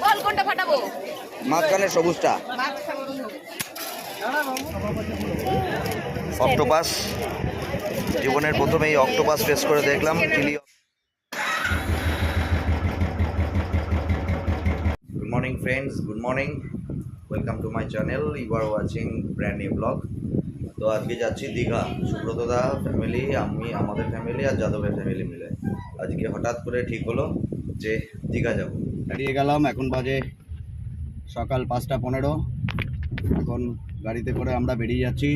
বল কোনটা ফাটাবো? মাঝখানে সবুজটা। অক্টোপাস, জীবনের প্রথমেই অক্টোপাস টেস্ট করে দেখলাম। Good morning friends, good morning, welcome to my channel. You are watching brand new blog. তো আজকে যাচ্ছি দীঘা, সুব্রতদা ফ্যামিলি, আমি, আমাদের ফ্যামিলি আর যাদবের ফ্যামিলি মিলে। আজকে হঠাৎ করে ঠিক হলো যে দীঘা যাব। বেরিয়ে গেলাম, এখন বাজে সকাল 5:15। এখন গাড়িতে করে আমরা বেরিয়ে যাচ্ছি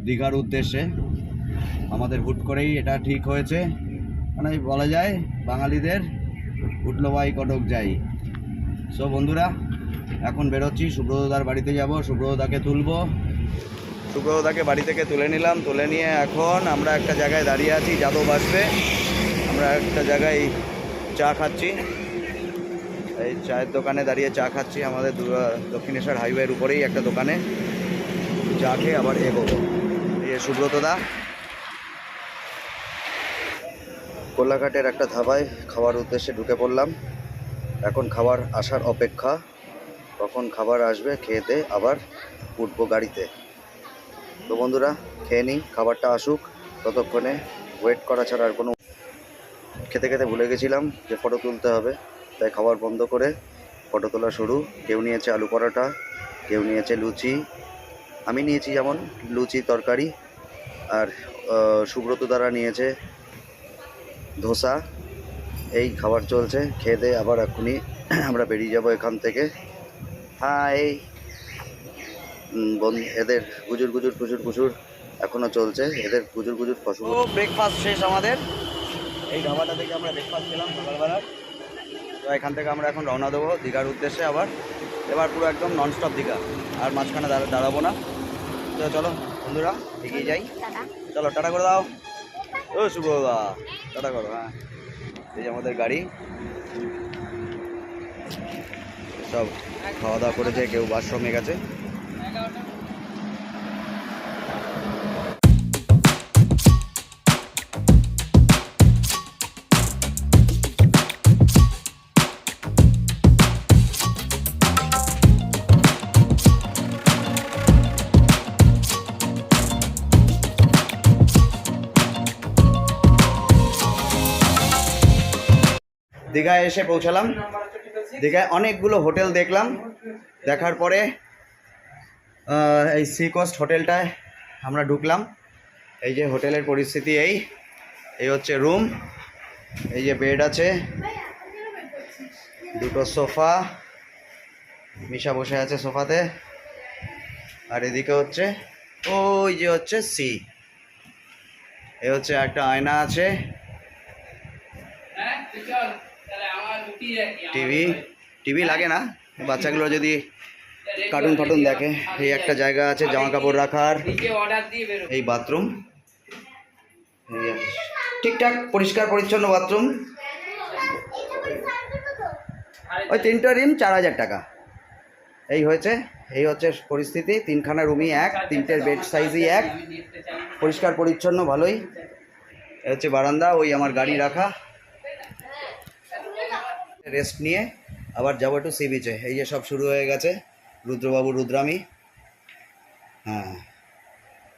দীঘার উদ্দেশ্যে। আমাদের হুট করেই এটা ঠিক হয়েছে, মানে বলা যায় বাঙালিদের উঠলো বাই কটক যাই। সো বন্ধুরা, এখন বেরোচ্ছি, সুব্রতদার বাড়িতে যাব, সুব্রতদাকে তুলবো। সুব্রতদাকে বাড়ি থেকে তুলে নিলাম, তুলে নিয়ে এখন আমরা একটা জায়গায় দাঁড়িয়ে আছি, যাদব আসবে। আমরা একটা জায়গায় চা খাচ্ছি, এই চায়ের দোকানে দাঁড়িয়ে চা খাচ্ছি। আমাদের দক্ষিণেশ্বর হাইওয়ের উপরেই একটা দোকানে চা খেয়ে আবার এগোবো। এই সুব্রতদা কোলাঘাটের একটা ধাবায় খাওয়ার উদ্দেশ্যে ঢুকে পড়লাম। এখন খাবার আসার অপেক্ষা, কখন খাবার আসবে, খেয়ে আবার উঠবো গাড়িতে। তো বন্ধুরা, খেয়ে নিই, খাবারটা আসুক, ততক্ষণে ওয়েট করা ছাড়া আর কোনো। খেতে খেতে ভুলে গেছিলাম যে ফটো তুলতে হবে, তাই খাবার বন্ধ করে ফটো তোলা শুরু। কেউ নিয়েছে আলু পরোটা, কেউ নিয়েছে লুচি, আমি নিয়েছি যেমন লুচি তরকারি, আর সুব্রত দ্বারা নিয়েছে ধোসা। এই খাবার চলছে, খেয়ে আবার এখনই আমরা বেরিয়ে যাব এখান থেকে। হাই, এদের গুজুর গুজুর কুচুর কুচুর এখনও চলছে, এদের গুজুর গুজুর ফসল। ব্রেকফাস্ট শেষ আমাদের, এই ধাবাটা থেকে আমরা ব্রেকফাস্ট খেলাম সকালবেলা। তো এখান থেকে আমরা এখন রওনা দেবো দীঘার উদ্দেশ্যে। এবার পুরো একদম ননস্টপ দীঘা, আর মাঝখানে দাঁড়াবো না। তো চলো বন্ধুরা, এগিয়ে যাই। চলো টাটা করে দাও। ও সুব্রতদা, টাটা করো। হ্যাঁ, এই যে আমাদের গাড়ি, সব খাওয়া দাওয়া করেছে, কেউ বাথরুমে গেছে। দীঘায় এসে পৌঁছালাম। দীঘায় অনেকগুলো হোটেল দেখলাম, দেখার পরে এই সি কোস্ট হোটেলটায় আমরা ঢুকলাম। এই যে হোটেলের পরিস্থিতি, এই হচ্ছে রুম, এই যে বেড আছে, দুটো সোফা, মিশা বসে আছে সোফাতে, আর এদিকে হচ্ছে ওই যে হচ্ছে সি, এই হচ্ছে একটা আয়না আছে, টিভি লাগে না, বাচ্চাগুলো যদি কার্টুন ফার্টুন দেখে। এই একটা জায়গা আছে জামা কাপড় রাখার, এই বাথরুম, ঠিকঠাক পরিষ্কার পরিচ্ছন্ন বাথরুম। ওই 3টা রুম 4000 টাকা এই হচ্ছে পরিস্থিতি। 3খানা রুমই এক, 3টের বেড সাইজই এক, পরিষ্কার পরিচ্ছন্ন ভালোই। এই হচ্ছে বারান্দা, ওই আমার গাড়ি রাখা। রেস্ট নিয়ে আবার যাবো একটু সি বিচে। এই যে সব শুরু হয়ে গেছে, রুদ্রবাবু রুদ্রামি, হ্যাঁ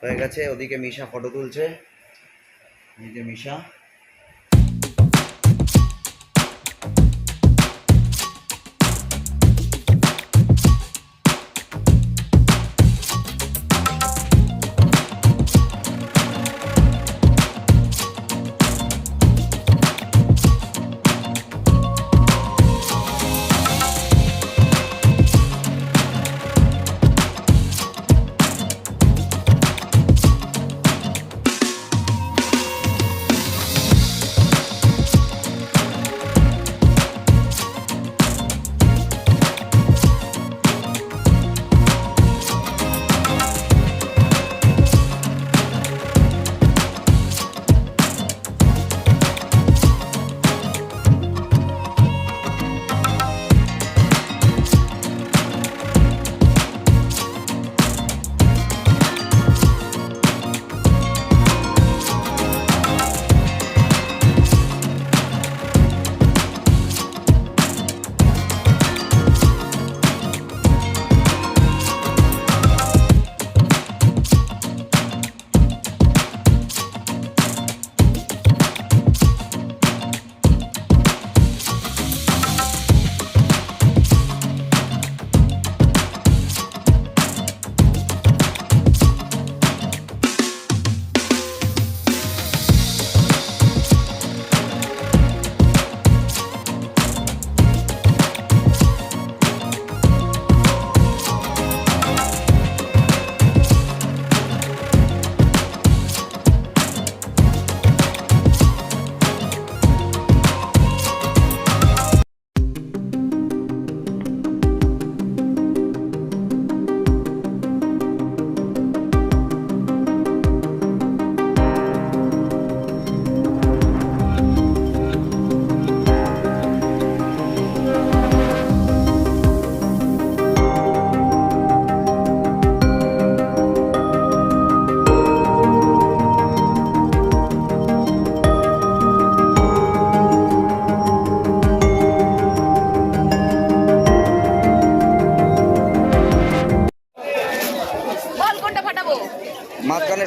হয়ে গেছে। ওদিকে মিশা ফটো তুলছে, এই যে মিশা।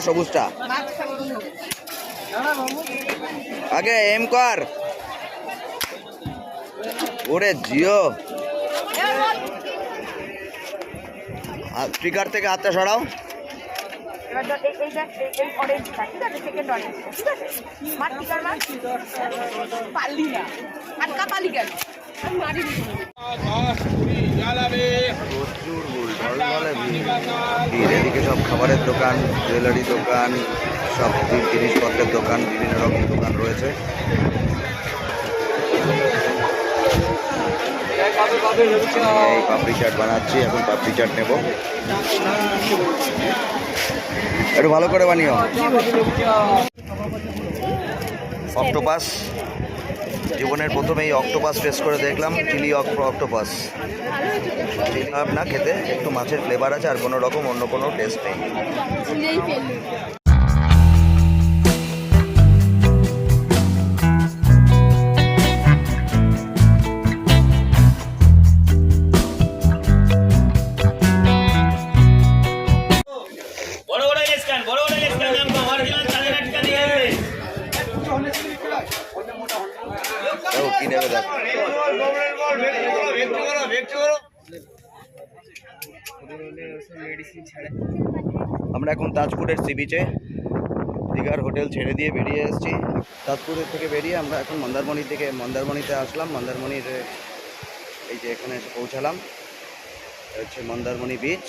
সবুজটা? আগে এম কর, ওরে জিও। ট্রিগার থেকে হাতটা সরাও। প্রচুর ঢলঢলে ভিড়। এদিকে সব খাবারের দোকান, জুয়েলারি দোকান, সব জিনিসপত্রের দোকান, বিভিন্ন রকম দোকান রয়েছে। এই পাপড়ি চাট বানাচ্ছি, এখন পাপড়ি চাট নেব। একটু ভালো করে বানিও। অক্টোপাস, জীবনের প্রথমেই অক্টোপাস টেস্ট করে দেখলাম। চিলি অক্টোপাস, চিলি না খেতে, একটু মাছের ফ্লেভার আছে, আর কোনো রকম অন্য কোনো টেস্ট নেই। কি নেবে দেখ। আমরা এখন তাজপুরের সি বিচে, দীঘার হোটেল ছেড়ে দিয়ে বেরিয়ে এসেছি। তাজপুরের থেকে বেরিয়ে আমরা এখন মন্দারমণিতে আসলাম। মন্দারমণির এই যে এখানে এসে পৌঁছালাম, হচ্ছে মন্দারমণি বিচ।